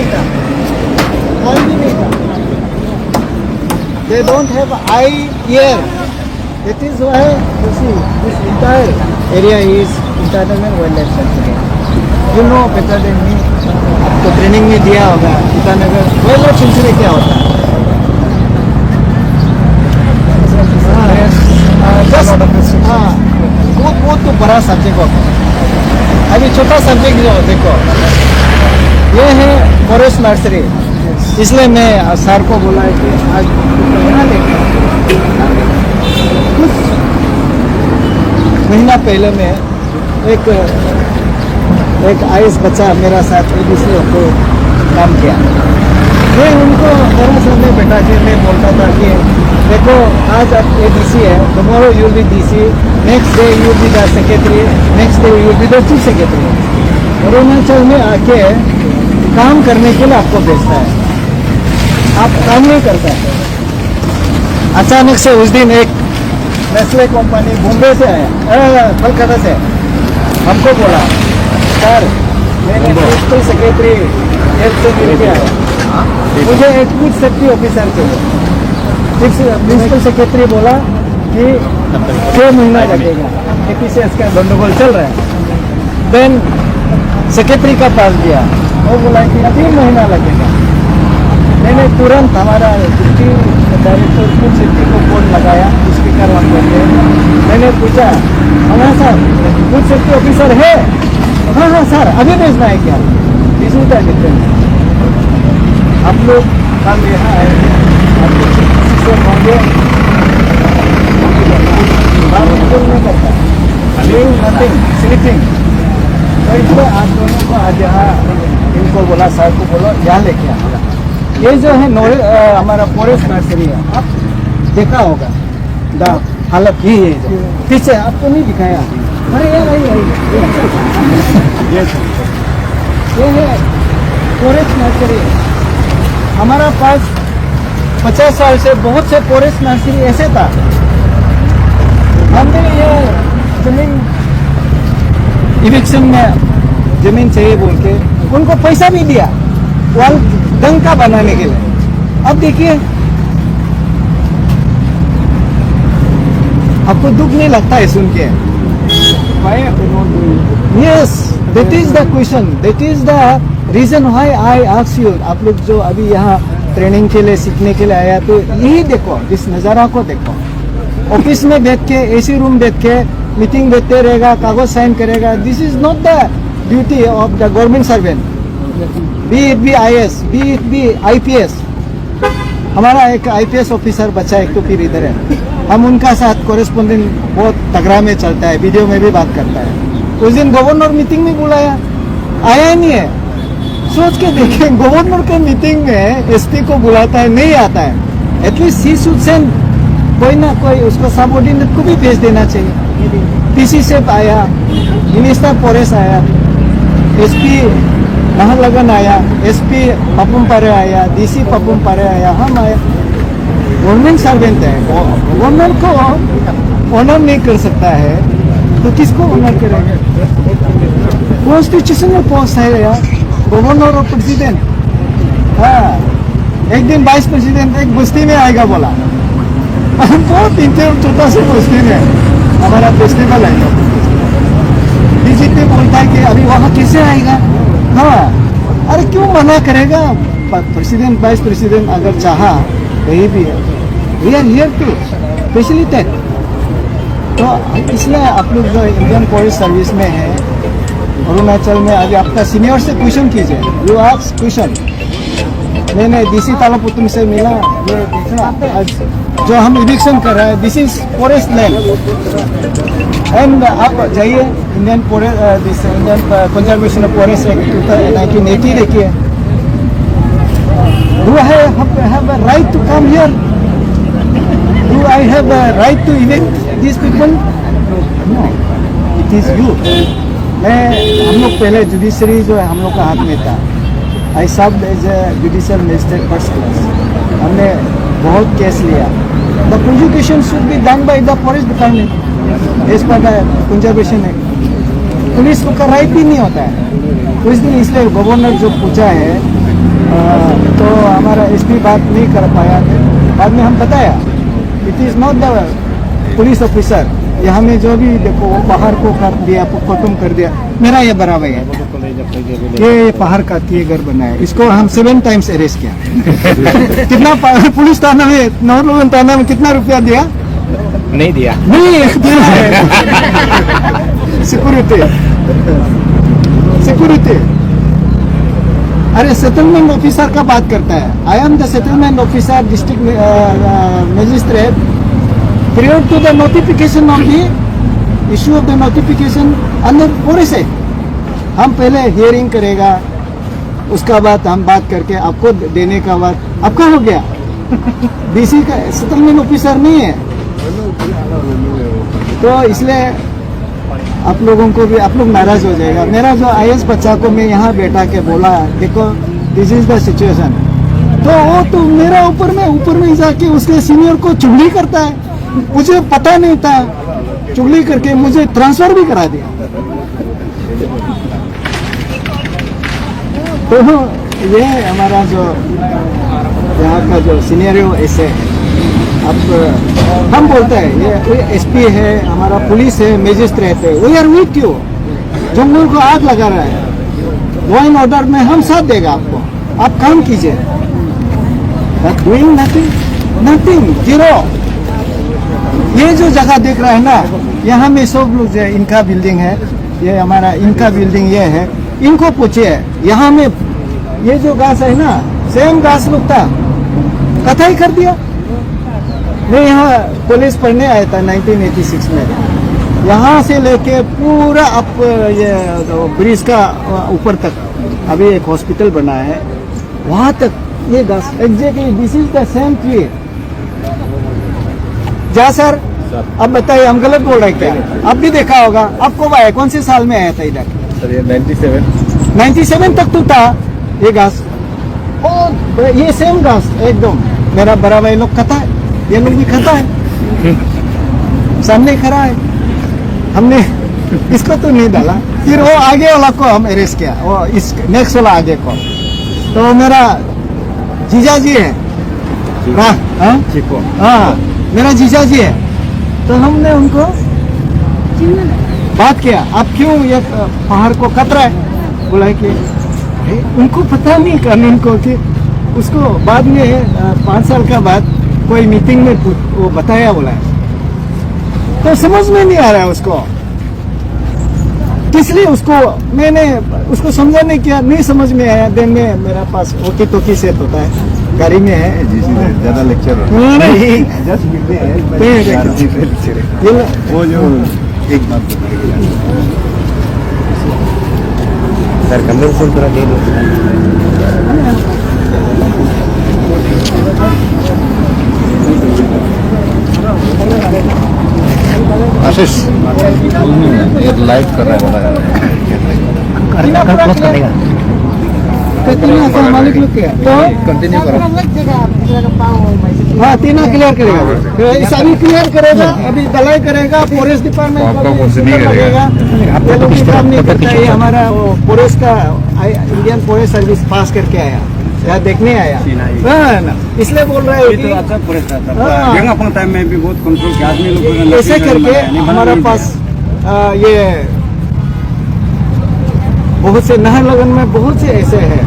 नहीं था, कोई भी नहीं था. They don't have eye ear. That is why you see this entire area is Itanagar Wildlife Sanctuary. You know better than me. आपको training में दिया होगा ईटानगर वाइल्ड सेंचुरी क्या होता है. वो तो बड़ा सब्जेक्ट होता है. अभी छोटा सब्जेक्ट जो देखो ये है फॉरेस्ट नर्सरी. इसलिए मैं सर को बोला है कि आज यहाँ लेके कुछ महीना पहले में एक आयुष बच्चा मेरा साथ एबीसी को काम किया. मैं उनको मेरा सामने बैठा के मैं बोलता था कि देखो आज आप एबीसी है, tomorrow you will be DC, next day you will be the secretary, next day you will be the chief secretary. Arunachal में आके काम करने के लिए आपको भेजता है, आप काम नहीं करता है. अचानक से उस दिन एक नेस्ले कंपनी बॉम्बे से आया, कलकत्ता से हमको बोला सर मैंने प्रिंसिपल सेक्रेटरी हेल्थ से मिल के आया, मुझे एक फूड सेफ्टी ऑफिसर चाहिए. प्रिंसिपल सेक्रेटरी बोला कि 6 महीना लगेगा, एपीसीएस का गंडगोल चल रहा है. देन सेक्रेटरी का पास दिया, वो बोला कि 3 महीना लगेगा. मैंने तुरंत हमारा डिप्टी डायरेक्टर फूड सेफ्टी को फोन लगाया, स्पीकर ऑन करके मैंने पूछा हमारा साहब फूड सेफ्टी ऑफिसर है? हाँ हाँ सर अभी भेजना है क्या? This is the difference. आप लोग कल यहाँ आएंगे, आपको शिक्षक होंगे, बात नहीं करता, नथिंग स्लीपिंग. तो इसलिए आप दोनों को आज यहाँ इनको बोला, सर को बोलो यहाँ लेके आना. ये जो है हमारा फॉरेस्ट नर्सरी है, आप देखा होगा द हालत ही है. पीछे आपको नहीं दिखाया, अरे ये है फॉरेस्ट नर्सरी. हमारा पास 50 साल से बहुत से फॉरेस्ट नर्सरी ऐसे था. हमने ये जमीन इविक्शन में जमीन चाहिए बोल के उनको पैसा भी दिया वाल डंका बनाने के लिए. अब देखिए आपको दुख नहीं लगता है सुन के? Yes, that is the question, that is the reason why I ask you. आप लोग जो अभी यहाँ ट्रेनिंग के लिए सीखने के लिए आया, तो यही देखो, इस नज़ारा को देखो. ऑफिस में बैठ के एसी रूम बैठ के मीटिंग देते रहेगा, कागज साइन करेगा. This is not the duty of the government servant, B it be IAS, B it be IPS. हमारा एक IPS ऑफिसर बच्चा एक तो फिर इधर है, हम उनका साथ कोरेस्पोंडेंट बहुत तगड़ा में चलता है, वीडियो में भी बात करता है. उस दिन गवर्नर मीटिंग में बुलाया, आया ही नहीं है. सोच के देखें, गवर्नर के मीटिंग में SP को बुलाता है, नहीं आता है. एटलीस्ट ही शुड सेंड कोई ना कोई उसको सबऑर्डिनेट को भी भेज देना चाहिए. PC सेफ आया, मिनिस्टर फॉरेस्ट आया, SP नाहरलगुन आया, SP पपुमपारे आया, DC पपुमपारे आया, हम आया. गवर्नमेंट सर्वेंट है, गवर्नर को ऑनर नहीं कर सकता है तो किसको ऑनर करेगा? कॉन्स्टिट्यूशनल पोस्ट है यार, गवर्नर और प्रेसिडेंट. हाँ, एक दिन वाइस प्रेसिडेंट एक बस्ती में आएगा बोला. बहुत छोटा सा बस्ती में हमारा फेस्टिवल है. DGP बोलता है कि अभी वहाँ कैसे आएगा? हाँ, अरे क्यों मना करेगा? प्रेसिडेंट वाइस प्रेसिडेंट अगर चाहा वही भी है. We are here to facilitate. तो इसलिए आप लोग जो इंडियन फॉरेस्ट सर्विस में है अरुणाचल में, अभी आपका सीनियर से क्वेश्चन कीजिए. You ask question. मैंने DC तालापुतुम से मिला, ये देखा आज जो हम इविक्शन कर रहे हैं, this is forest land. And आप जाइए Indian Conservation of Forest Act 1980 देखिए. Do I have a right to come here? Do I have a right to evict this people? No, it is you. हम लोग पहले judiciary जो है हम लोग का हाथ में था. I served as a judicial magistrate first class. हमने बहुत केस लिया. The prosecution should be done by the forest department as per the conservation act. Police को का राइट भी नहीं होता है. उस दिन इसलिए गवर्नर जो पूछा है तो हमारा एसपी बात नहीं कर पाया, बाद में हम बताया it is not the police officer, यहाँ में जो भी देखो वो पहाड़ को कर दिया, खत्म कर दिया। मेरा ये बराबर है, ये पहाड़ का घर बना है, इसको हम 7 टाइम्स अरेस्ट किया। कितना पुलिस थाना में, नवरलोगन थाना में कितना रुपया दिया? नहीं दिया। नहीं दिया है। सिक्योरिटी। अरे सेटलमेंट ऑफिसर का बात करता है, I am the settlement officer district magistrate prior to the notification of the issue of the notification under forest act। हम पहले हियरिंग करेगा, उसका बाद हम बात करके आपको देने का बाद आपका हो गया। डीसी का सेटलमेंट ऑफिसर नहीं है, तो इसलिए आप लोगों को भी, आप लोग नाराज हो जाएगा। मेरा जो आईएएस बच्चा को मैं यहाँ बैठा के बोला देखो दिस इज द सिचुएशन, तो वो तो मेरा ऊपर में जाके उसके सीनियर को चुगली करता है। मुझे पता नहीं था, चुगली करके मुझे ट्रांसफर भी करा दिया। तो ये हमारा जो यहाँ का जो सीनियरियो ऐसे अब हम बोलते हैं ये एसपी है, हमारा पुलिस है, मजिस्ट्रेट है, वी आर विथ यू। जंगल को आग लगा रहा है, लॉ एंड ऑर्डर में हम साथ देगा आपको, आप काम कीजिए। Doing nothing, zero. ये जो जगह देख रहा है ना, यहाँ में सब लोग जो इनका बिल्डिंग है, ये हमारा इनका बिल्डिंग ये है, इनको पूछिए यहाँ में ये जो घास है ना, सेम घास लोग था, कटाई कर दिया। मैं यहाँ पुलिस पढ़ने आया था 1986 में, यहाँ से लेके पूरा अप ये ब्रिज का ऊपर तक अभी एक हॉस्पिटल बना है, वहाँ तक ये घास exactly this is the same tree. जा सर, अब बताइए हम गलत बोल रहे हैं क्या? आप भी देखा होगा, आपको आया कौन से साल में आया था इधर? सर ये 97 तक तो था ये घास, और ये सेम घास एकदम मेरा बड़ा भाई लोग खाता है, ये लोग भी खाता है, सामने खड़ा है। हमने इसको तो नहीं डाला, फिर वो आगे वाला को हम अरेस्ट किया, वो इस नेक्स्ट वाला आगे को। तो मेरा जीजा जी है, हाँ मेरा जीजा जी है, तो हमने उनको बात किया आप क्यों ये पहाड़ को कट रहा है, बोला कि उनको पता नहीं कानून को, कि उसको बाद में 5 साल का बाद कोई मीटिंग में वो बताया, बोला तो समझ में नहीं आ रहा है उसको, इसलिए उसको मैंने उसको समझाने किया, नहीं समझ में आया। दिन में मेरा पास ओकी टोकी सेट होता है, गाड़ी में है, ज्यादा लेक्चर वो जो एक बात सर कन्वर्सेशन पूरा ले लो। आशीष ये लाइव कर रहा है, क्लोज करेगा, मालिक लोग क्या तो कंटिन्यू करो। हाँ, तीना क्लियर करेगा, ऐसा भी क्लियर करेगा, अभी दलाई करेगा, फॉरेस्ट डिपार्टमेंट आपका कुछ नहीं करेगा, ये लोग काम नहीं करता है। हमारा फॉरेस्ट का इंडियन फॉरेस्ट सर्विस पास करके आया, यहाँ देखने आया, इसलिए बोल रहा है कि अपने टाइम में भी बहुत कंट्रोल के आदमी लोग ऐसे करके हमारा पास ये बहुत से नाहरलगुन में बहुत से ऐसे हैं,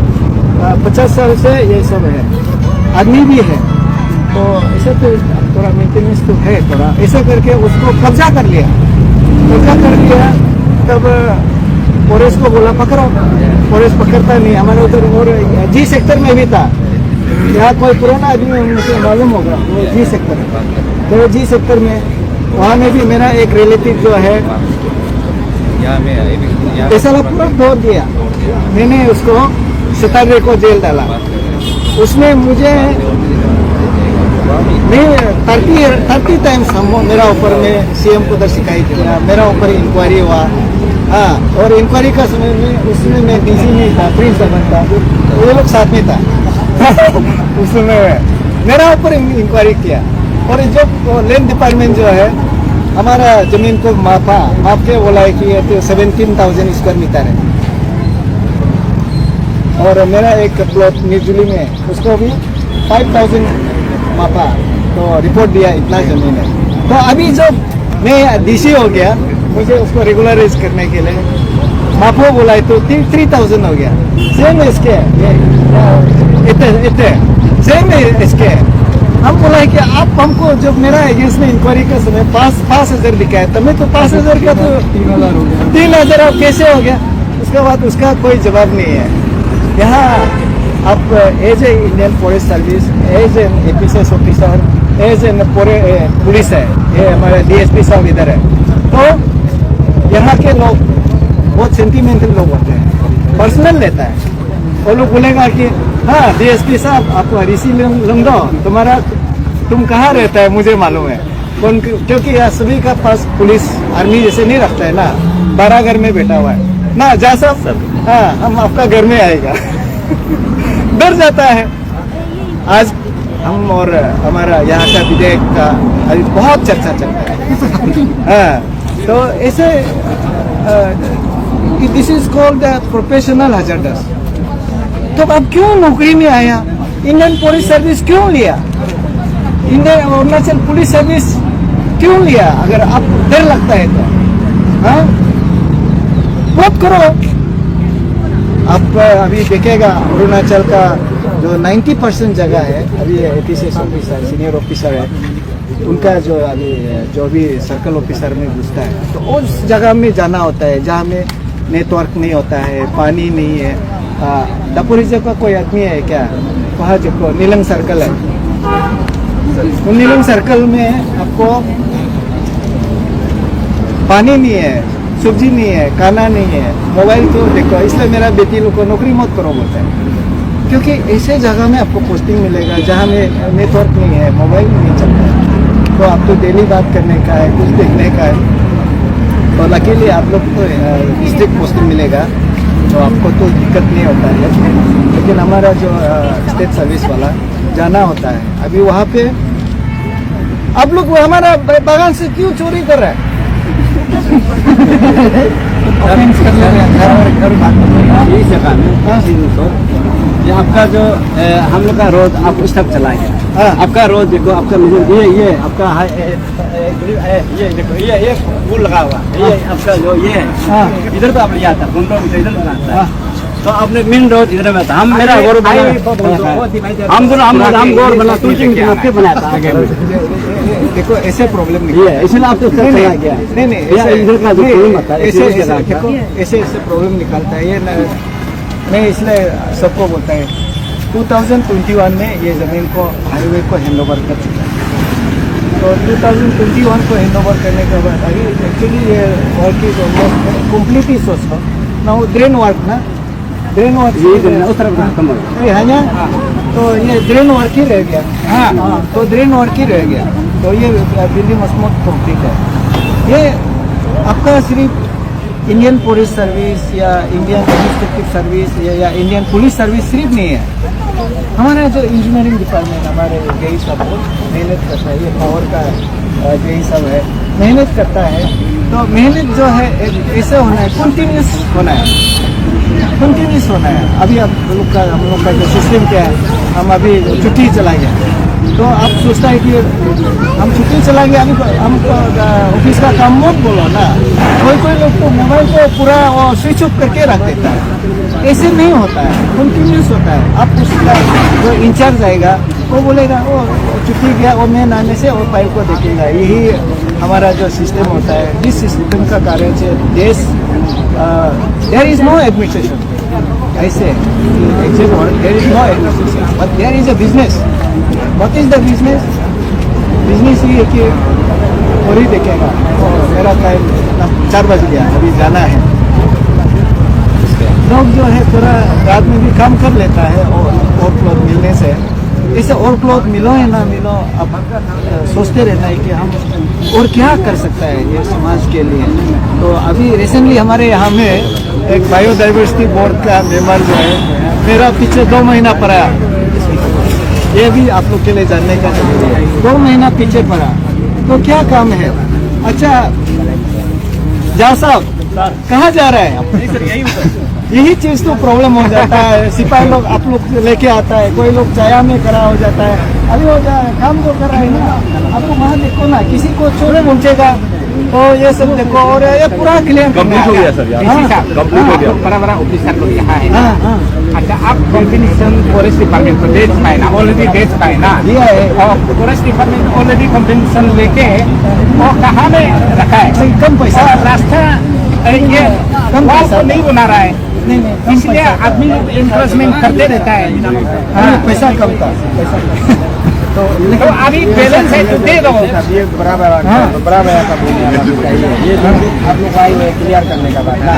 50 साल से ये सब है, आदमी भी है, तो ऐसे तो थोड़ा मेंटेनेंस तो है थोड़ा, ऐसे करके उसको कब्जा कर लिया, तब फॉरेस्ट को बोला पकड़ो, फॉरेस्ट पकड़ता नहीं। हमारे उधर और जी सेक्टर में भी था, यहाँ कोई पुराना आदमी मुझे मालूम होगा, वो जी सेक्टर, तो जी सेक्टर में वहाँ में भी मेरा एक रिलेटिव जो है ऐसा पूरा तोड़ दिया, मैंने उसको 17 को जेल डाला, उसमें मुझे मैं 30 टाइम्स मेरा ऊपर में सीएम को उधर शिकायत किया, मेरा ऊपर इंक्वायरी हुआ, हाँ, और इंक्वायरी का समय में उसमें मैं डीसी नहीं था, प्रिंस दमन था, वो लोग साथ में था उसमें मेरा ऊपर इंक्वायरी किया, और जो लैंड डिपार्टमेंट जो है हमारा जमीन को माप के बोला है कि 17,000 स्क्वायर मीटर है, और मेरा एक प्लॉट निर्जुली में उसको भी 5,000 मापा, तो रिपोर्ट दिया इतना जमीन है। तो अभी जब मैं डीसी हो गया, मुझे उसको रेगुलराइज करने के लिए मापो बोला है तो 3,000 हो गया। सेम इसके इतने सेम इसके हम बोला है कि आप हमको जब मेरा अगेंस्ट में इंक्वायरी का समय 5,000 लिखा है, तो मैं तो 5,000 का तो 3,000 हो गया। 3,000 अब कैसे हो गया? उसके बाद उसका कोई जवाब नहीं है। यहाँ आप as a Indian forest service, as an APCS officer, as an police है, ये हमारे डीएसपी साहब इधर है, तो यहाँ के लोग बहुत सेंटिमेंटल लोग होते हैं, पर्सनल लेता है। वो लोग बोलेगा कि हाँ डीएसपी साहब आप ऋषि लंगड़ो तुम्हारा तुम कहाँ रहता है मुझे मालूम है, क्योंकि यहाँ सभी का पास पुलिस आर्मी जैसे नहीं रखता है ना, 12 घर में बैठा हुआ है ना, जा साहब हाँ हम आपका घर में आएगा डर जाता है। आज हम और हमारा यहाँ का विधेयक का अभी बहुत चर्चा चल रहा है हाँ, तो ऐसे this is called professional hazardous. तो अब क्यों नौकरी में आया? इंडियन पुलिस सर्विस क्यों लिया? इंडियन अरुणाचल पुलिस सर्विस क्यों लिया? अगर आप डर लगता है तो हाँ मत करो। आप अभी देखेगा अरुणाचल का जो 90% जगह है अभी एपीसीएस ऑफिसर सीनियर ऑफिसर है, उनका जो अभी जो भी सर्कल ऑफिसर में घुसता है तो उस जगह में जाना होता है जहाँ में नेटवर्क नहीं होता है, पानी नहीं है। दापोरिजो का कोई आदमी है क्या? वहाँ जो नीलम सर्कल है, उन नीलम सर्कल में आपको पानी नहीं है, सब्जी नहीं है, खाना नहीं है, मोबाइल तो देखो। इसलिए मेरा बेटी लोग को नौकरी मत करो बोलता है, क्योंकि ऐसे जगह में आपको पोस्टिंग मिलेगा जहाँ में नेटवर्क नहीं है, मोबाइल नहीं चलता है, तो आपको डेली बात करने का है, कुछ देखने का है। और अकेले आप लोग को डिस्ट्रिक्ट पोस्टिंग मिलेगा तो आपको तो दिक्कत नहीं होता है, लेकिन हमारा जो स्टेट सर्विस वाला जाना होता है। अभी वहाँ पे आप लोग हमारा बागान से क्यों चोरी कर रहा है? यही जगह में ये आपका जो हम लोग का रोड आप उस तक चला गया। हाँ। आपका रोड देखो, आपका ये आपका ये देखो ये पुल लगा हुआ है, ये आपका जो ये है हाँ। इधर तो आप लिया था, इधर लगाता है, तो आपने मेन रोड इधर में था। हम मेरा गोर बना, हम दोनों हम गोर बना तुलसी बनाया था आगे में। देखो ऐसे प्रॉब्लम नहीं ये इसलिए आप तो चला गया। नहीं इधर का जो प्रॉब्लम आता है ऐसे देखो ऐसे प्रॉब्लम निकालता है ये मैं इसलिए सबको बोलता है 2021 में ये ज़मीन को हाईवे को हैंडओवर कर चुका है। तो 2021 को हैंडओवर करने के बाद अभी एक्चुअली ये वर्क इज ऑलमोस्ट कंप्लीट ही सोच लो ना, वो ड्रेन वर्क ना, ड्रेन वर्क उस तरफ है ना, तो ये ड्रेन वर्क ही रह गया। हाँ तो ड्रेन वर्क ही रह गया, तो ये बिल्डिंग ऑलमोस्ट कंप्लीट है। ये आपका सिर्फ इंडियन पुलिस सर्विस या इंडियन एडमिनिस्ट्रेटिव सर्विस या इंडियन पुलिस सर्विस सिर्फ नहीं है, हमारा जो इंजीनियरिंग डिपार्टमेंट हमारे जेई सब मेहनत करता है, ये पावर का जेई सब है मेहनत करता है। तो मेहनत जो है ऐसा होना है, कंटिन्यूस होना है, कंटिन्यूस होना है। अभी हम लोग का जो सिस्टम क्या है, हम अभी छुट्टी चला गया तो आप सोचता है कि हम छुट्टी चला गया, अभी हम ऑफिस का काम मत बोलो ना। कोई लोग तो मोबाइल को पूरा स्विच ऑफ करके रख देता है, ऐसे नहीं होता है, कंटिन्यूस होता है। आप उसका जो इंचार्ज आएगा वो बोलेगा वो छुट्टी गया, वो मेन आने से वो फाइल को देखेगा। यही हमारा जो सिस्टम होता है, जिस सिस्टम का कारण से देश देयर इज नो एडमिनिस्ट्रेशन, ऐसे exact word there is no administration but there is a business. What is the business? Business ये है कि और ही देखेगा मेरा टाइम 4 बज गया, अभी जाना है। लोग जो है थोड़ा रात में भी काम कर लेता है और क्लॉथ मिलने से। इसे और क्लॉथ मिलो या ना मिलो, अब सोचते रहना है कि हम और क्या कर सकता है ये समाज के लिए। तो अभी रिसेंटली हमारे यहाँ में एक बायोडाइवर्सिटी बोर्ड का मेंबर जो है मेरा पीछे 2 महीना पड़ा, ये भी आप लोग के लिए जानने का जरूरी है। 2 महीना पीछे पड़ा तो क्या काम है? अच्छा जा साहब कहाँ जा रहा है आप? यही चीज तो प्रॉब्लम हो जाता है। सिपाही लोग आप लोग लेके आता है, कोई लोग चाया में खड़ा हो जाता है। अभी वो काम तो कर रहा है ना, आपको वहाँ देखो ना, किसी को चोट पहुंचेगा तो ये सब देखो, और ये पूरा क्लियर कंप्लीट हो गया सर यहाँ कंप्लीट हो गया। बड़ा ऑफिसर लोग यहाँ है। हाँ हाँ अच्छा, आप कॉम्बिनेशन फॉरेस्ट डिपार्टमेंट को देख पाए ना, ऑलरेडी देख पाए ना, दिया है। और फॉरेस्ट डिपार्टमेंट ऑलरेडी कॉम्बिनेशन लेके वो कहाँ में रखा है, सही कम पैसा, और रास्ता ये कम वॉल पैसा को नहीं बना रहा है, नहीं नहीं कम इसलिए पैसा। आदमी लोग इंक्रोचमेंट करते रहता है। हाँ, पैसा कम था, पैसा कम। तो तो अभी बैलेंस है तो दे दो। ये बराबर बराबर का बोलिए ये आप लोग आए हुए क्लियर करने का बात ना।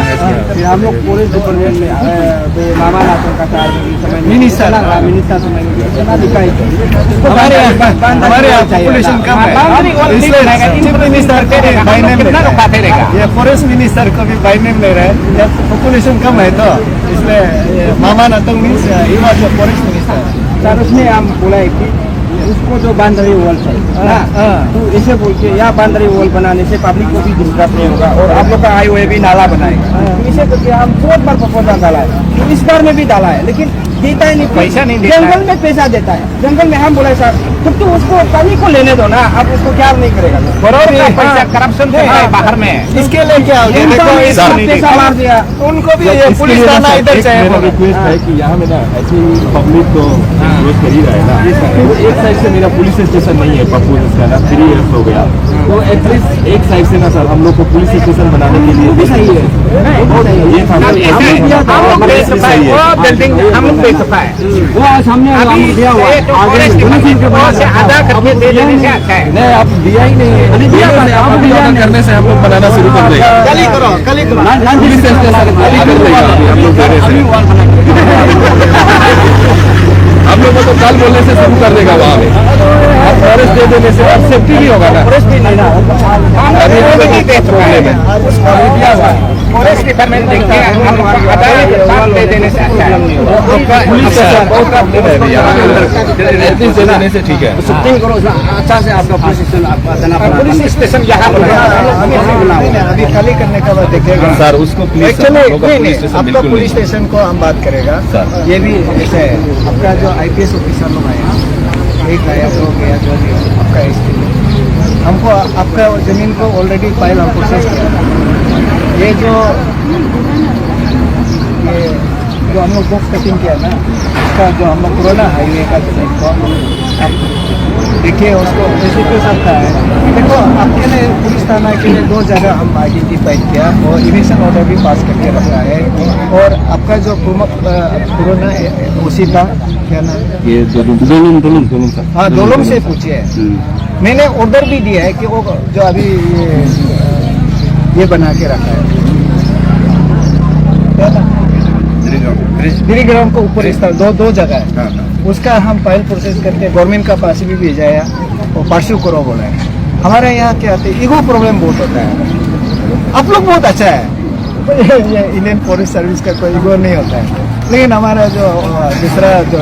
फिर हम लोग पुलिस डिपार्टमेंट में मामा नाथों का समय मिनिस्टर समय जिलाधिकारी हमारे यहाँ पॉपुलेशन कम है, इसलिए चीफ मिनिस्टर के बाय नेम ले रहा है। ये फॉरेस्ट मिनिस्टर को भी बाय नेम ले रहा है, पॉपुलेशन कम है तो इसलिए मामा नाथों means he was the forest minister. Sir उसने हम बोला है कि उसको जो बांधरी वॉल है तो इसे बोल के यहाँ बांधरी वॉल बनाने से पब्लिक को भी डिस्टर्ब नहीं होगा, और आप लोग का आए हुए भी नाला बनाएगा। तो इसे करके हम 4 बार प्रपोजल डाला है, तो इस बार में भी डाला है, लेकिन देता है नहीं, पैसा नहीं देता, जंगल में पैसा देता है। जंगल में हम बोले सर तो उसको पानी को लेने दो ना, आप उसको क्या नहीं करेगा, करोड़ का पैसा करप्शन है बाहर में, इसके लिए क्या हो गया? पैसा मार दिया उनको भी ये पुलिस थाना इधर चाहिए। मेरा रिक्वेस्ट है कि यहाँ में ना ऐसे पब्लिक तो विरोध कर ही रहा है ना, तो एक साइड से मेरा पुलिस स्टेशन नहीं है प्रपोज इसका ना 3 इयर्स हो गया, तो एटलीस्ट एक साइड से ना सर हम लोग को पुलिस स्टेशन बनाने के लिए सही है, ये था बिल्डिंग हम लोग दे सकता है, वो आज हमने दिया हुआ से आधा करके दे देने से अच्छा है। नहीं, आप दिया ही नहीं है, अभी ऑर्डर करने से हम लोग बनाना शुरू कर देंगे। कल ही करो, कल ही करो। पुलिस स्टेशन खाली कर देगा हम लोग देने से, हम लोग को तो कल बोलने से शुरू कर देगा वहाँ में, और फॉरेस्ट दे देने से अब सेफ्टी भी होगा ना। फॉरेस्ट भी नहीं ना, अभी भी दे प्रॉब्लम है, दिया हुआ है फॉरेस्ट डिपार्टमेंट देखिए हम आधा दे देने से अच्छा है। पुलिस स्टेशन बहुत प्रॉब्लम है भैया, एटलीस्ट दे देने से ठीक है। अच्छा से आपका पुलिस स्टेशन पुलिस स्टेशन यहाँ अभी खाली करने का बाद देखिएगा सर उसको प्लीज एक्चुअली आपका पुलिस स्टेशन को हम बात करेगा सर। ये भी ऐसे है, आपका जो IPS ऑफिसर लोग आया, एक आया दो गया जो भी आपका SP हमको आपका जमीन को ऑलरेडी फाइल हम प्रोसेस किया। ये जो हम लोग बॉक्स कटिंग किया ना, उसका जो हम लोग पुराना हाईवे का साइड को आप देखिए उसको ऐसे क्यों सकता है। देखो आपके लिए पुलिस थाना के लिए 2 जगह हम आइडेंटिफाई किया और इविक्शन ऑर्डर भी पास करके रखा है, और आपका जो पुराना उसी था क्या नाम, ये दोनों सर, हाँ दोनों से पूछिए। मैंने ऑर्डर भी दिया है कि वो जो अभी ये बना के रखा है गिरिग्राम को ऊपर इस तरह 2 जगह है, उसका हम फाइल प्रोसेस करके गवर्नमेंट का पास भी भेजा है और परस्यू करो बोला है। हमारे यहाँ क्या होता है, ईगो प्रॉब्लम बहुत होता है। आप लोग बहुत अच्छा है, ये इंडियन फॉरेस्ट सर्विस का कोई ईगो नहीं होता है, लेकिन हमारा जो दूसरा जो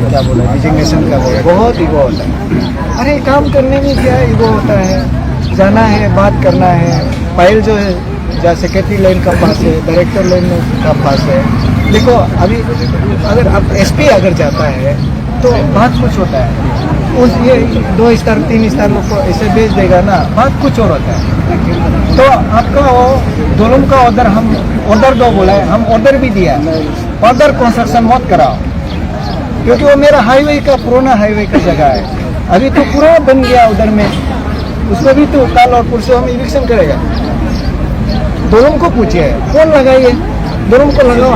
क्या बोला डिजिग्नेशन का बहुत ईगो होता है। अरे काम करने में क्या ईगो होता है, जाना है बात करना है, फाइल जो है जहाँ सेक्रेटरी लाइन का पास है, डायरेक्टर लाइन का पास है। देखो अभी अगर आप SP अगर जाता है तो बात कुछ होता है, उस ये 2 स्टार 3 स्टार लोग को ऐसे भेज देगा ना, बात कुछ और होता है। तो आपका वो दोनों का ऑर्डर हम ऑर्डर दो बोला है, हम ऑर्डर भी दिया, ऑर्डर कंस्ट्रक्शन मत कराओ, क्योंकि वो मेरा हाईवे का पुराना हाईवे का जगह है, अभी तो पूरा बन गया उधर में, उसको भी तो कल और परसों हम इविक्शन करेगा। दोनों को पूछिए कौन लगाइए, दोनों को लगाओ,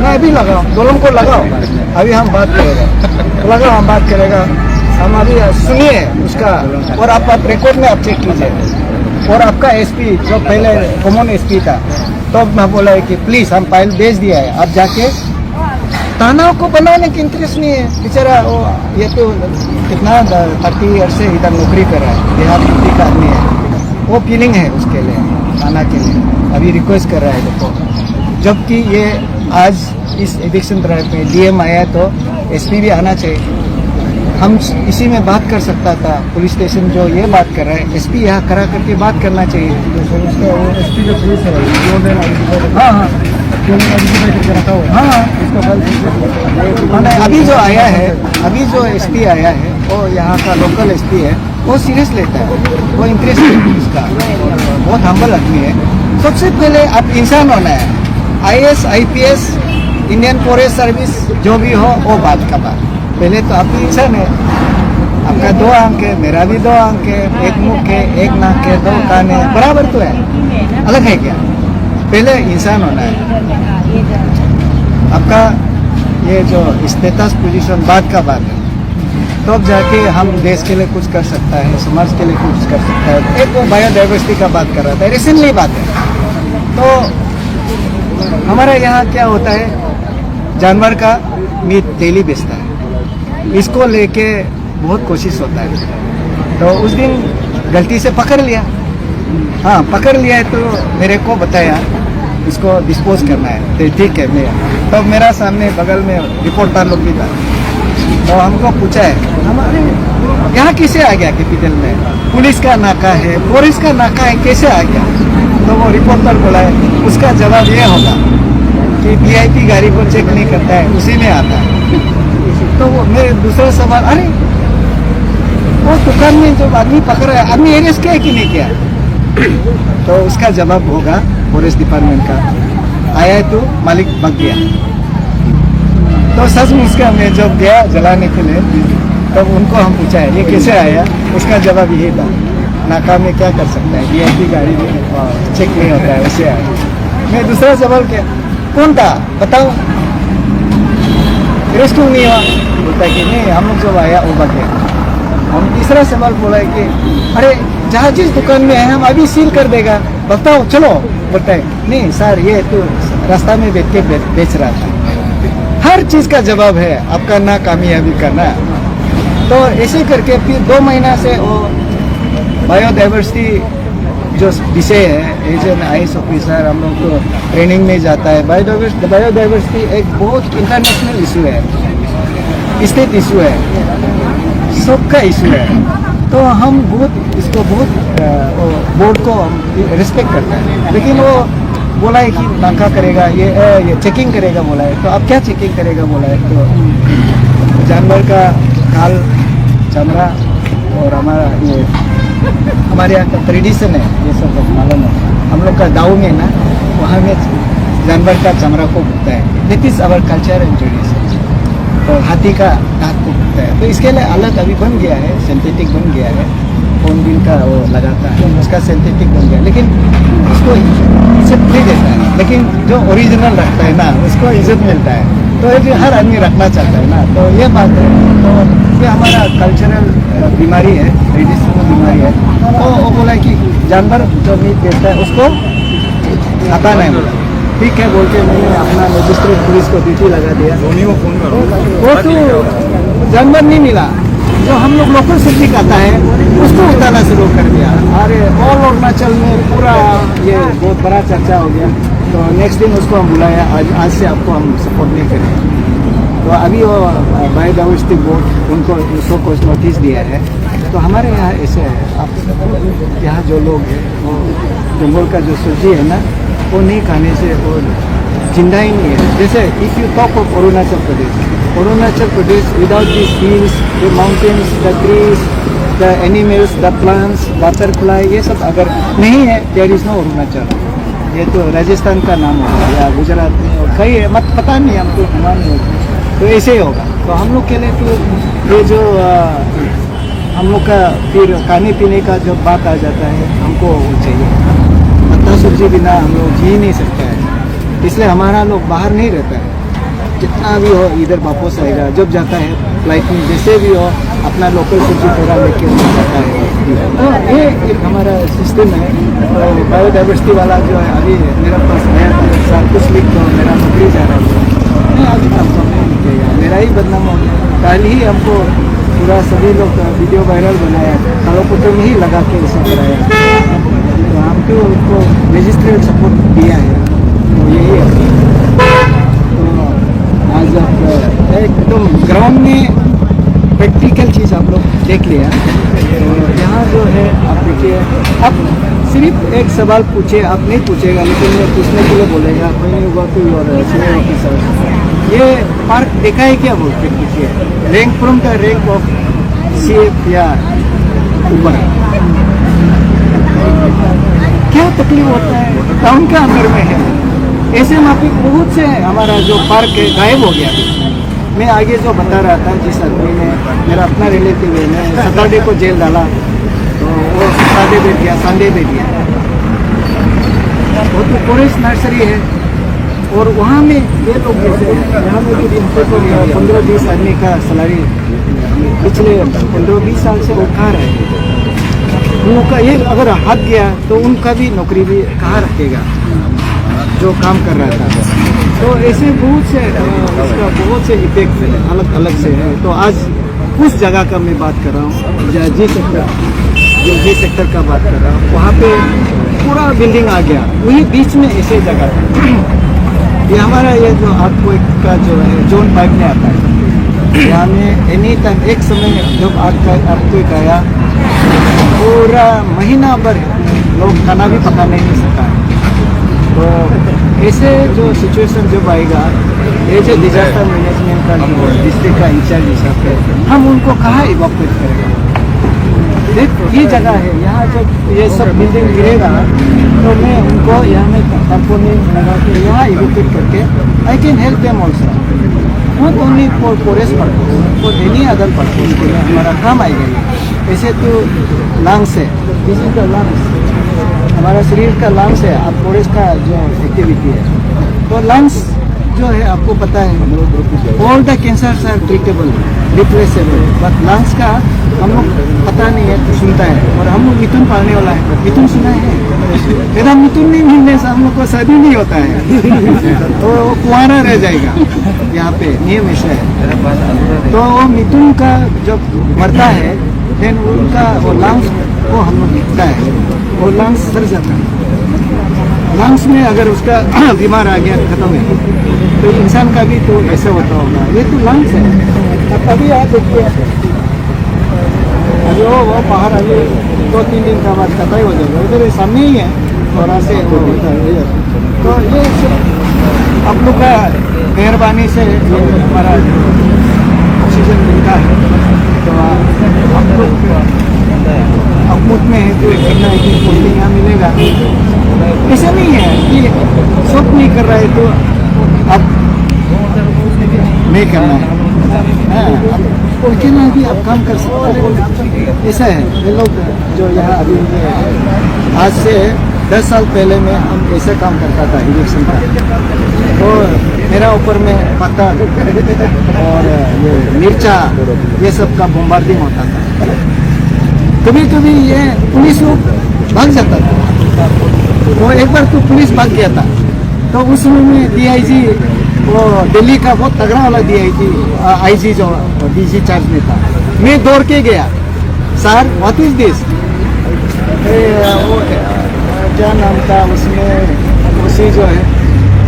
अभी लगाओ, दोनों को लगाओ, अभी हम बात करेगा, लगाओ हम बात करेगा, हम अभी सुनिए उसका, और आप रिकॉर्ड में आप चेक कीजिए। और आपका SP जो पहले कॉमन SP था, तो मैं बोला है कि प्लीज हम फाइल भेज दिया है, आप जाके थाना को बनाने की इंटरेस्ट नहीं है बेचारा, वो ये तो कितना 30 ईयर से इधर नौकरी कर रहा है, देहात का आदमी है, वो फीलिंग है उसके लिए, थाना के लिए अभी रिक्वेस्ट कर रहा है। देखो जबकि ये आज इस एविक्शन ड्राइव में DM आया तो SP भी आना चाहिए, हम इसी में बात कर सकता था। पुलिस स्टेशन जो ये बात कर रहा है, एसपी यहाँ खड़ा करके बात करना चाहिए। एसपी जो पुलिस है हाँ हाँ रखा हुआ हाँ इसका फल मैंने अभी जो आया है, अभी जो एसपी आया है वो यहाँ का लोकल एसपी है, वो सीरियस लेता है, वो इंटरेस्ट है इसका, बहुत हम्बल आदमी है। सबसे पहले आप इंसान होना है। IAS IPS Indian forest service जो भी हो वो बात का बात, पहले तो आप इंसान है। आपका 2 आंख है, मेरा भी 2 आंख है, एक मुख है, एक नाक है, 2 कान है, बराबर तो है, अलग है क्या? पहले इंसान होना है। आपका ये जो स्टेटस पोजीशन बात का बात है, तो अब जाके हम देश के लिए कुछ कर सकता है, समाज के लिए कुछ कर सकता है। एक तो बायोडाइवर्सिटी का बात कर रहा था, रिसेंटली बात है। तो हमारे यहाँ क्या होता है, जानवर का मीट डेली बेचता है, इसको लेके बहुत कोशिश होता है। तो उस दिन गलती से पकड़ लिया, हाँ पकड़ लिया है, तो मेरे को बताया इसको डिस्पोज करना है। तो ठीक है, मैं तो मेरा सामने बगल में रिपोर्टर लोग भी था, तो हमको पूछा है हमारे यहाँ कैसे आ गया कैपिटल में, पुलिस का नाका है, फॉरेस्ट का नाका है, कैसे आ गया? तो वो रिपोर्टर बोला है, उसका जवाब ये होगा कि वीआईपी गाड़ी को चेक नहीं करता है, उसी में आता है। तो वो मेरे दूसरा सवाल, अरे वो दुकान में जो आदमी पकड़ा है, आदमी अरेस्ट किया कि नहीं किया? तो उसका जवाब होगा फॉरेस्ट डिपार्टमेंट का, आया है तो मालिक भाग गया। तो सच में उसका मैं जब गया जलाने के लिए, तब उनको हम पूछा है ये कैसे आया, उसका जवाब यही था, नाका में क्या कर सकता है, वीआईपी गाड़ी में चेक नहीं होता है, उसे आया। मैं दूसरा सवाल क्या, कौन था बताओ, अरेस्ट क्यों नहीं हुआ? बोलता है कि नहीं, हम लोग जब आया वो भाग गया। हम तीसरा सवाल बोला है कि अरे जहाँ जिस दुकान में है हम अभी सील कर देगा, बताओ चलो। बोलता है नहीं सर, ये तो रास्ता में बैठ के बेच रहा था। हर चीज़ का जवाब है आपका ना कामयाबी करना। तो ऐसे करके फिर 2 महीना से वो बायोडाइवर्सिटी जो विषय है, एज एन आईएएस ऑफिसर हम लोग तो ट्रेनिंग में जाता है। बायोडाइवर्सिटी एक बहुत इंटरनेशनल इशू है, स्टेट इशू है, सबका इशू है। तो हम बहुत इसको बहुत बोर्ड को रिस्पेक्ट करते हैं, लेकिन वो बोला है कि नाका करेगा, ये चेकिंग करेगा बोला है। तो अब क्या चेकिंग करेगा बोला है? तो जानवर का खाल, चमड़ा और हमारे यहाँ का ट्रेडिशन है, ये सब मालूम है। हम लोग का गाँव में ना, वहाँ में जानवर का चमड़ा को भुगता है, this is our culture and tradition. तो हाथी का दांत को भुगता है, तो इसके लिए अलग अभी बन गया है, सिंथेटिक बन गया है, फोनबिल का वो लगाता है, उसका सिंथेटिक बन गया, लेकिन उसको इज्जत नहीं देता है। लेकिन जो ओरिजिनल रखता है ना, उसको इज्जत मिलता है। तो ये हर आदमी रखना चाहता है ना, तो ये बात है। तो ये हमारा कल्चरल बीमारी है, ट्रेडिशनल बीमारी है। तो वो बोला कि जानवर जो मीट देता है उसको खाता नहीं बोला, ठीक है बोल के मैंने अपना मजिस्ट्रेट पुलिस को ड्यूटी लगा दिया। वो तो जानवर नहीं मिला, जो हम लोग लोकल सिटी आता है उसको उतारना शुरू कर दिया। अरे ऑल अरुणाचल में पूरा ये बहुत बड़ा चर्चा हो गया। तो नेक्स्ट दिन उसको हम बुलाया, आज से आपको हम सपोर्ट नहीं करेंगे। तो अभी वो बायोडाइवर्सिटी बोर्ड उनको कुछ नोटिस दिया है। तो हमारे यहाँ ऐसे है, आप यहाँ जो लोग हैं वो जंगल का जो सब्जी है ना, वो नहीं खाने से वो जिंदा ही नहीं है। जैसे if you talk of Arunachal Pradesh without this hills, the mountains, the trees, the animals, the plants, butterfly, ये सब अगर नहीं है, देयर इज नो अरुणाचल। ये तो राजस्थान का नाम होगा या गुजरात में और कई है, मत पता नहीं, हमको हुआ नहीं होगा। तो ऐसे ही होगा। तो हम लोग के लिए तो ये जो हम लोग का फिर खाने पीने का जो बात आ जाता है, हमको वो चाहिए। पत्ता सब्जी बिना हम लोग जी नहीं सकते हैं, इसलिए हमारा लोग बाहर नहीं रहता है। जितना भी हो इधर वापस आएगा, जब जाता है फ्लाइट में जैसे भी हो अपना लोकल सब्जी थोड़ा लेके जाता है। तो ये एक हमारा सिस्टम है। तो बायोडाइवर्सिटी वाला जो है अभी मेरा पास नया था, सर कुछ लिख दो, मेरा नौकरी जा रहा है। नहीं अभी तक तो नहीं लिखेगा, मेरा ही बदनाम हो गया। कल ही हमको पूरा सभी लोग वीडियो वायरल बनाया, कालोपुत्र में ही लगा के इसे कराया। तो हमको उसको मजिस्ट्रेट सपोर्ट दिया है, तो यही है। तो आज एकदम ग्राउंड में प्रैक्टिकल चीज़ आप लोग देख लिया। तो यहाँ जो है आप देखिए, आप सिर्फ एक सवाल पूछे, आप नहीं पूछेगा लेकिन मैं पूछने के लिए बोलेगा कोई नहीं हुआ कोई और सीनियर ऑफिसर, ये पार्क देखा है क्या बोल के पूछिए। Rank from the rank of CF या ऊपर क्या तकलीफ होता है, टाउन के अंदर में है। ऐसे माफिक बहुत से हमारा जो पार्क है गायब हो गया। मैं आगे जो बता रहा था, जिस आदमी ने मेरा अपना रिलेटिव है, मैं सैटरडे को जेल डाला तो वो सैटरडे दे दिया, संडे दे दिया। वो तो फॉरेस्ट नर्सरी है और वहाँ में ये लोग जैसे यहाँ में भी इनको 15-20 आदमी का सैलरी पिछले 15-20 साल से वो खा रहे हैं। उनका ये अगर हट गया तो उनका भी नौकरी भी कहाँ रखेगा जो काम कर रहा था। तो ऐसे बहुत से इसका बहुत से इफेक्ट अलग अलग से है। तो आज उस जगह का मैं बात कर रहा हूँ, जी सेक्टर का बात कर रहा हूँ। वहाँ पे पूरा बिल्डिंग आ गया, वही बीच में ऐसे जगह था। ये हमारा ये जो आपको का जो है जोन 5 में आता है, यहाँ में एनी टाइम एक समय जब आपको आया पूरा महीना भर लोग खाना भी पका नहीं सका है। तो ऐसे जो सिचुएशन जब आएगा, ये जो डिजास्टर मैनेजमेंट का जो डिस्ट्रिक्ट का इंचार्ज हिसाब है, हम उनको कहाँ इवॉक्यूएट करेगा। देख ये जगह है, यहाँ जब ये सब बिल्डिंग गिरेगा तो मैं उनको यहाँ में कंपोनेंट लगा के यहाँ इवॉक्यूएट करके I can help them also, not only for forest purpose, for any other purpose के लिए हमारा काम आएगा। ऐसे तो लंग्स है, दिस इज द लंग्स, हमारा शरीर का लंग्स है। आप फॉरेस्ट का जो एक्टिविटी है तो लंग्स जो है आपको पता है, all the cancers are treatable, replaceable, but lungs का हम लोग पता नहीं है तो सुनता है। और हम लोग मिथुन पालने वाला है, मिथुन सुना है, मेरा मिथुन नहीं मिलने से हम लोग को शादी नहीं होता है तो वो कुंवारा रह जाएगा। यहाँ पे नियम ऐसा है। तो वो मिथुन का जब मरता है देन उनका वो लंग्स वो हम लोग दिखता है, वो लंग्स सर जाता है। लंग्स में अगर उसका बीमार आ गया खत्म है, तो इंसान का भी तो ऐसा होता होगा। ये तो लंग्स है। अब अभी आप देखिए, अभी वो बाहर अभी 2-3 दिन का बाद कटाई हो जाएगा, इधर सामने ही है थोड़ा से वो होता है। तो ये आप लोग का मेहरबानी से ये हमारा ऑक्सीजन मिलता है। तो आप लोग अकमुत में है तो एक पोस्टिंग यहाँ मिलेगा। ऐसा नहीं है कि सब नहीं कर रहा है तो अब नहीं करना है, अब कहना भी आप काम कर सकते हैं। ऐसा है ये लोग जो यहाँ अभी आज से 10 साल पहले में हम ऐसा काम करता था इलेक्शन का, तो मेरा ऊपर में पत्ता और ये मिर्चा ये सब का बम्बार्डिंग होता था। कभी कभी ये पुलिस लोग भाग जाता था। वो एक बार तो पुलिस भाग गया था, तो उस समय में DIG वो दिल्ली का बहुत तगड़ा वाला DIG IG जो DG चार्ज में था, मैं दौड़ के गया, सर व्हाट इज दिस, वो क्या नाम था उसमें, उसी जो है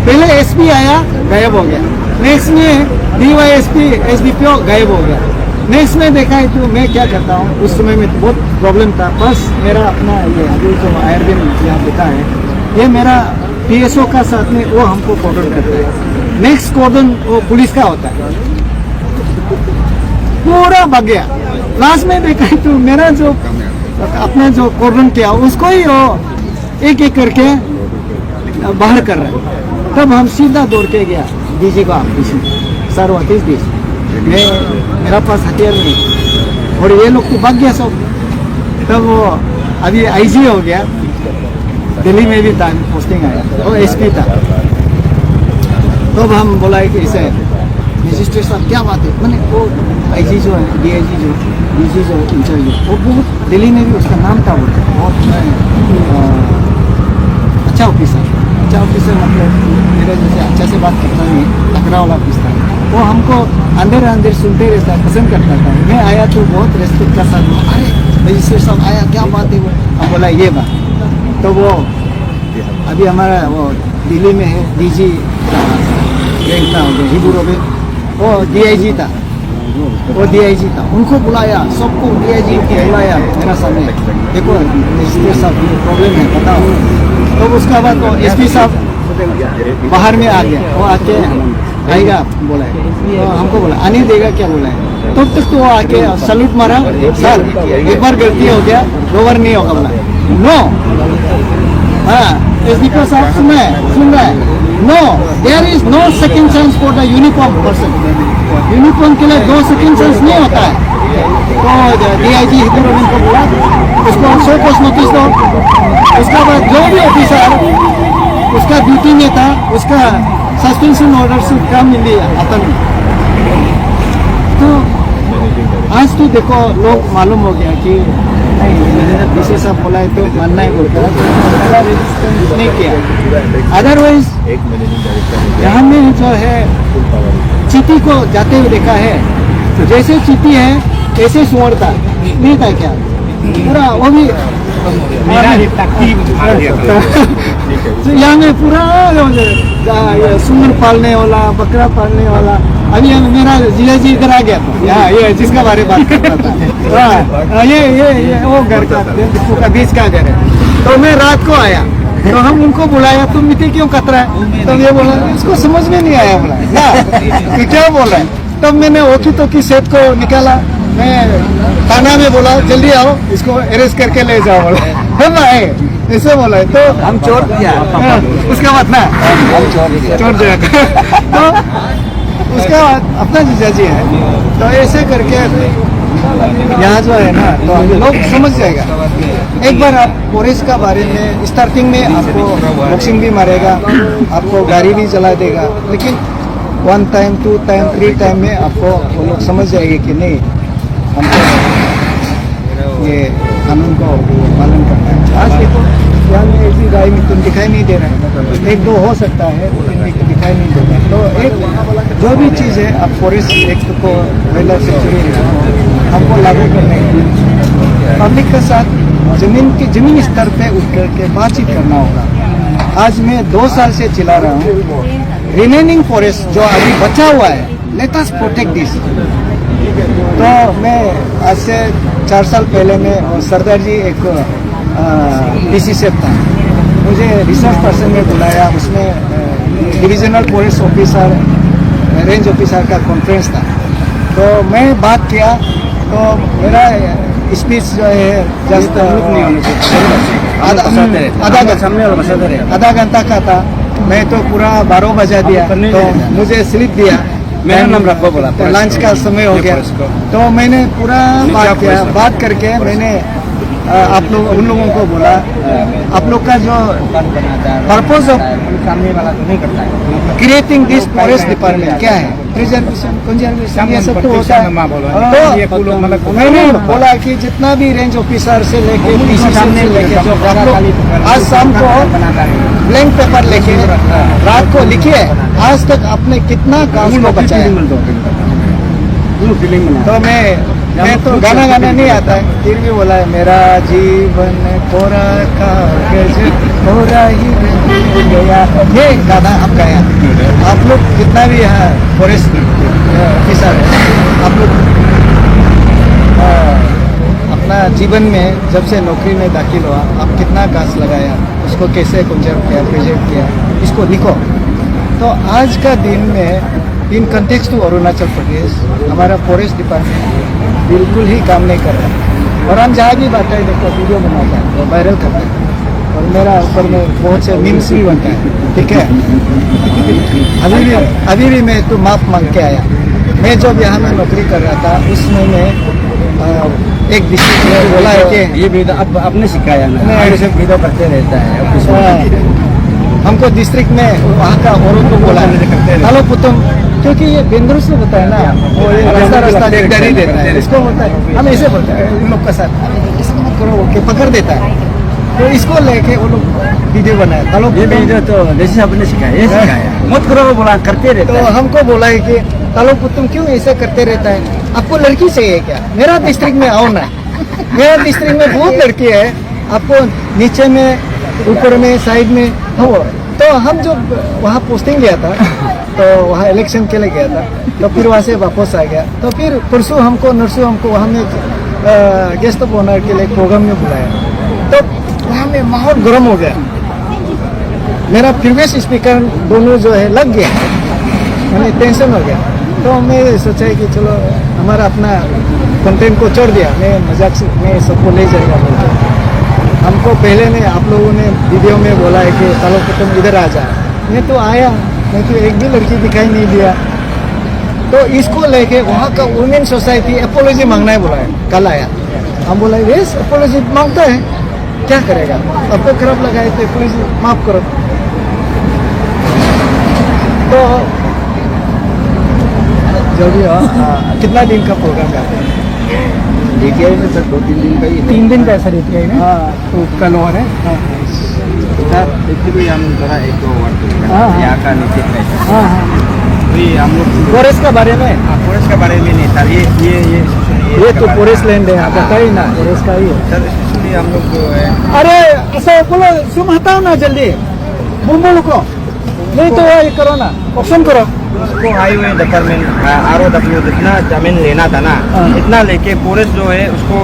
पहले SP आया गायब हो गया, नेक्स्ट में DYSP SDPO गायब हो गया, नेक्स्ट में देखा है तो मैं क्या करता हूँ, उस समय में बहुत प्रॉब्लम था। बस मेरा अपना ये अभी जो आयुर्वेद यहाँ लिखा है, ये मेरा PSO का साथ में वो हमको कॉर्डन करता है, नेक्स्ट कॉर्डन वो पुलिस का होता है। पूरा भाग गया, लास्ट में देखा है तो मेरा जो अपना जो कॉर्डन किया उसको ही वो एक एक करके बाहर कर रहा है। तब हम सीधा दौड़ के गया DG का ऑफिस में, सर व्हाट इज दिस, मेरा पास हथियार नहीं, और ये लोग तो भाग गया सब। तब वो अभी IG हो गया, दिल्ली में भी था, पोस्टिंग आया, वो SP था। तब हम बोला कि ऐसे मजिस्ट्रेट साहब क्या बात है, मैंने वो IG जो है DIG जो DG जो इंचार्ज, वो बहुत दिल्ली में भी उसका नाम था, वो बहुत अच्छा ऑफिसर मतलब मेरे जैसे अच्छा से बात करता नहीं, तकड़ा वाला ऑफिसर, वो हमको अंदर सुनते रहता, पसंद करता था। मैं आया तो बहुत रेस्पेक्ट का साथ, अरे मजिस्ट्रेट साहब आया, क्या बात है, वो हम बोला ये बात। तो वो अभी हमारा वो दिल्ली में है DG रैंक था, हिबू रोबे, वो DIG था, वो DIG था, उनको बुलाया, सबको DIG को बुलाया मेरा सामने, देखो इसके साथ प्रॉब्लम है बताओ। तो उसका बाद तो SP साहब बाहर में आ गया, वो आके आएगा बोला है, तो हमको बोला आने देगा क्या बोला है। तब तक तो वो आके सैल्यूट मारा, सर एक बार गलती हो गया रोवर नहीं होगा बोला। नो, हाँ SDPO साहब सुन रहा है, no there is no second chance for the uniform person, uniform के लिए 2 सेकंड चांस नहीं होता है। तो DIG हिंदू को बोला उसको 100 पोस्ट नोटिस दो। उसके बाद जो भी ऑफिसर उसका ड्यूटी में था उसका सस्पेंशन ऑर्डर से काम मिल लिया आता नहीं। तो आज तो देखो लोग मालूम हो गया कि नहीं पीछे सब बोला है तो मानना ही बोलता है, तो रेजिस्टेंस नहीं किया। अदरवाइज यहाँ में जो है चीटी को जाते हुए देखा है, जैसे चीटी है ऐसे सुअर था, नहीं था क्या पूरा वो भी यहाँ में पूरा सुअर पालने वाला, बकरा पालने वाला। अभी मेरा जिला जी इधर आ गया था यहाँ, ये जिसका बारे बात करता था ये वो घर का बीच का घर है। तो मैं रात को आया तो हम उनको बुलाया, तुम मिट्टी क्यों कतरा है, तो ये बोला इसको समझ में नहीं आया, बोला ना तो क्या बोल रहा है। तब मैंने ओकी टोकी सेठ को निकाला, मैं थाना में बोला जल्दी आओ इसको अरेस्ट करके ले जाओ, बोला हम आए ऐसे बोला है। तो हम चोर दिया उसके बाद ना हम चोर दिया तो उसका अपना जीजा जी है, तो ऐसे करके यहाँ जो है ना तो लोग समझ जाएगा। एक बार आप पुलिस का बारे में स्टार्टिंग में आपको बॉक्सिंग भी मारेगा, आपको गाड़ी भी चला देगा, लेकिन 1 टाइम 2 टाइम 3 टाइम में आपको वो लोग समझ जाएंगे कि नहीं हमको ये कानून को पालन करना है। आज देखो यहाँ में ऐसी गाय में तुम दिखाई नहीं दे रहा है, 1-2 हो सकता है लेकिन दिखाई नहीं दे रहा है। तो एक जो भी चीज़ है आप फॉरेस्ट एक्ट को पहला सेंचुरी हमको लागू करने पब्लिक के साथ जमीन स्तर पे उठ करके बातचीत करना होगा। आज मैं 2 साल से चिल्ला रहा हूँ, रिमेनिंग फॉरेस्ट जो अभी बचा हुआ है लेट अस प्रोटेक्ट दिस। तो मैं आज से 4 साल पहले में सरदार जी एक DC सेफ था, मुझे रिसर्च पर्सन में बुलाया, उसमें divisional forest officer range officer का कॉन्फ्रेंस था। तो मैं बात किया तो मेरा स्पीच जो है जस्ट आधा घंटा का था, मैं तो पूरा 12 बजा दिया, तो मुझे स्लिप दिया, मेरा नाम रखो बोला, तो लंच का समय हो गया। तो मैंने पूरा बात करके मैंने आप लोग उन लोगों को बोला आप लोग का जो पर्पज ऑफ सामने वाला तो नहीं करता है। क्रिएटिंग दिस फॉरेस्ट डिपार्टमेंट क्या है, प्रिजर्वेशन कंजर्वेशन ये सब तो होता है। तो मैंने बोला कि जितना भी रेंज ऑफिसर से लेके DC से लेके जो आप लोग आज शाम को ब्लैंक पेपर लेके रात को लिखिए आज तक आपने कितना घास को बचाया। तो मैं तो गाना गाना नहीं आता है, फिर भी बोला है मेरा जीवन कोरा कागज कोरा ही गया, ये गाना आप गाया। आप लोग जितना भी यहाँ फॉरेस्ट ऑफिसर है, आप लोग अपना जीवन में जब से नौकरी में दाखिल हुआ आप कितना घास लगाया, उसको कैसे कंजर्व किया, प्रिजर्व किया, इसको लिखो। तो आज का दिन में in context to Arunachal Pradesh हमारा फॉरेस्ट डिपार्टमेंट बिल्कुल ही काम नहीं कर रहा, और हम जहाँ भी बात है देखो वीडियो बनाता है तो वायरल करता है, और मेरा ऊपर में बहुत से मीम्स भी बनता है, ठीक है। अभी भी मैं तो माफ मांग के आया। मैं जब यहाँ में नौकरी कर रहा था उसमें मैं एक डिस्ट्रिक्ट में बोला है कि ये वीडियो अब आपने सिखाया ना, सब वीडियो करते रहता है। हमको डिस्ट्रिक्ट में वहाँ का औरों को बोला हेलो पुतुम, क्योंकि ये बेंद्रू से होता है ना, वो रास्ता देखता नहीं देता है, इसको होता है हम ऐसे बोलते हैं उन लोग का साथ इसको मत करो के पकड़ देता है, तो इसको लेके वो लोग वीडियो बनाया। हेलो ये वीडियो तो जैसे आपने सिखाया, ये सिखाया मत करो बोला करते रहता तो हमको बोला है कि हेलो पुतुम क्यों ऐसे करते रहता है, आपको लड़की चाहिए क्या, मेरा डिस्ट्रिक्ट में आओ ना, मेरा डिस्ट्रिक्ट में बहुत लड़की है, आपको नीचे में ऊपर में साइड में हो। तो हम जो वहाँ पोस्टिंग लिया था तो वहाँ इलेक्शन के लिए गया था, तो फिर वहाँ से वापस आ गया। तो फिर परसों नरसों हमको वहाँ में गेस्ट ऑफ ऑनर के लिए प्रोग्राम में बुलाया, तो वहाँ में माहौल गर्म हो गया। मेरा प्रीवियस स्पीकर दोनों जो है लग गया, मैंने टेंशन हो गया। तो मैं सोचा कि चलो हमारा अपना कंटेंट को छोड़ दिया, मैं मजाक से मैं सबको ले जाएगा बोलते। हमको पहले ने आप लोगों ने वीडियो में बोला है कि चलो कि तुम इधर आ जा, मैं तो आया, मैं तो एक भी लड़की दिखाई नहीं दिया। तो इसको लेके वहाँ का वुमेन सोसाइटी एपोलॉजी मांगना है बोला है, कल आया। हम बोला यस एपोलॉजी मांगता है, क्या करेगा, सबको खराब लगा है तो एपोलॉजी माफ करो। तो जो भी हो, कितना दिन का प्रोग्राम है? ATI में सर 2-3 दिन का ही है। 3 दिन का सर ATI में। हाँ। तो कल और है। सर एक्चुअली हम जरा एक दो वर्ड हाँ, हाँ। यहाँ का नीचे है। हाँ हाँ, वही हम लोग फॉरेस्ट के बारे में। फॉरेस्ट के बारे में नहीं सर, ये तो फॉरेस्ट लैंड है, आप बताइए ना, फॉरेस्ट का ही है। सर स्पेशली हम लोग जो है अरे ऐसा बोलो, तुम हटाओ ना जल्दी, बोलो को नहीं तो ये करो ना, ऑप्शन करो। उसको हाईवे डिपार्टमेंट ROW जितना जमीन लेना था ना, हाँ। इतना लेके फॉरेस्ट जो है उसको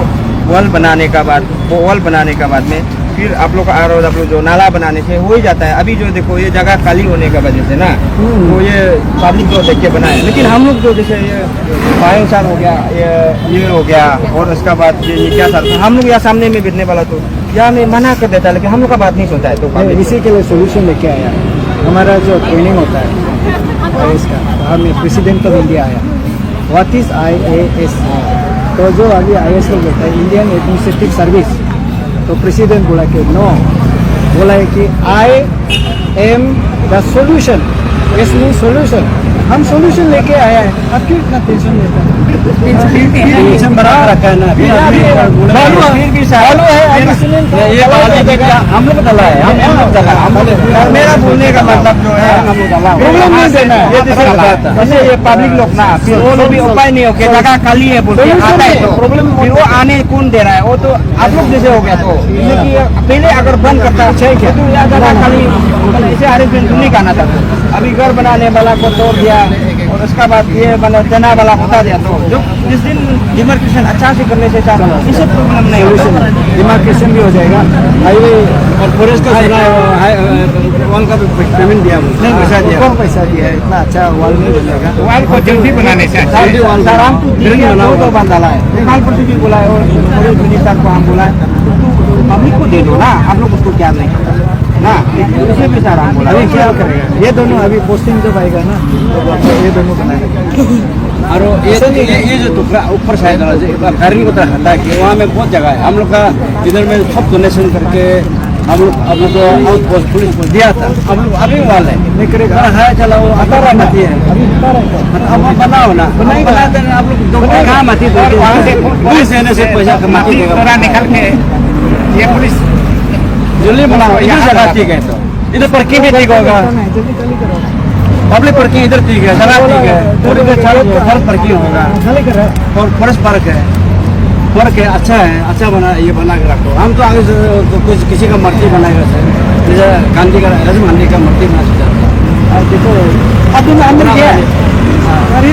वॉल बनाने का बाद, वो वॉल बनाने का बाद में फिर आप लोग का ROW जो नाला बनाने से हो ही जाता है। अभी जो देखो ये जगह खाली होने का वजह से ना, तो ये पब्लिक जो देख के बनाए। लेकिन हम लोग जो जैसे ये बायोसार हो गया, ये हो गया, और उसका बाद ये क्या सर हम लोग यहाँ सामने में बिकने वाला, तो यहाँ में मना कर देता है, लेकिन हम लोग का बात नहीं सुनता है। तो public इसी के लिए सोल्यूशन लेके आया। हमारा जो ट्रेनिंग होता है इसका, हमें प्रेसिडेंट ऑफ इंडिया आया, व्हाट इज IAS, तो जो अभी IAS लोग होता है इंडियन एडमिनिस्ट्रेटिव सर्विस, तो प्रेसिडेंट बोला कि नो, बोला है कि I am द सोल्यूशन, इस मीन सोल्यूशन, हम सोल्यूशन लेके आया है। आप क्यों इतना टेंशन लेते हैं? टेंशन बना रखा है ना, हम लोग दला है, मेरा बोलने का मतलब जो है प्रॉब्लम नहीं देना है। ये जैसे जैसे ये पब्लिक लोग ना, फिर वो लोग भी उपाय नहीं हो के जगह खाली है बोल के आता है, तो प्रॉब्लम फिर वो आने कौन दे रहा है? वो तो आप लोग जैसे हो गया। तो जैसे कि पहले अगर बंद करता है तो यह जगह खाली ऐसे अरेंजमेंट नहीं करना था। अभी घर बनाने वाला को तोड़ दिया, और उसका बाद ये बना देना वाला बता दिया, तो जो जिस दिन डिमार्केशन अच्छा से करने से इससे प्रॉब्लम नहीं होगा। डिमार्केशन भी हो जाएगा, हाईवे और फॉरेस्ट का वॉल का पेमेंट दिया, नहीं पैसा दिया, कौन पैसा दिया है? इतना अच्छा वॉल नहीं बनेगा। वॉल को जल्दी बनाने से तो बंद डाला है, नेपाल भी बोला है, और फॉरेस्ट मिनिस्टर को हम बोला है, पब्लिक को दे दो ना, आप लोग उसको क्या नहीं ना, इसे भी सारा हम बोला। अभी क्या करेगा? ये दोनों अभी पोस्टिंग जब आएगा ना, तो ये दोनों बनाएगा। और ये जो टुकड़ा ऊपर साइड वाला फायरिंग को तरह हटा के वहाँ में बहुत जगह है। हम लोग का इधर में सब डोनेशन करके हम लोग को आउट पोस्ट पुलिस को दिया था। हम लोग अभी वाले नहीं करेगा है, चला वो आता रहा मती है, अभी बता रहा है। अब बनाओ ना, बनाते हैं आप लोग कहाँ मती पुलिस देने से पैसा कमाती देगा, निकल के ये पुलिस जल्दी बनाओ। इधर जगह ठीक है, तो इधर पार्किंग भी ठीक होगा, जल्दी खाली करो। पब्लिक पार्किंग इधर ठीक है, जगह ठीक है, पूरी का चारों पार्किंग होगा, खाली कर रहा है। और फॉरेस्ट पार्क है, पार्क है, अच्छा है, अच्छा बना, ये बना के रखो। हम तो आगे से तो कुछ किसी का मूर्ति बनाएगा सर, जैसे गांधी का, राजीव गांधी का मूर्ति बना सकते हैं। देखो अब अंदर क्या है? अरे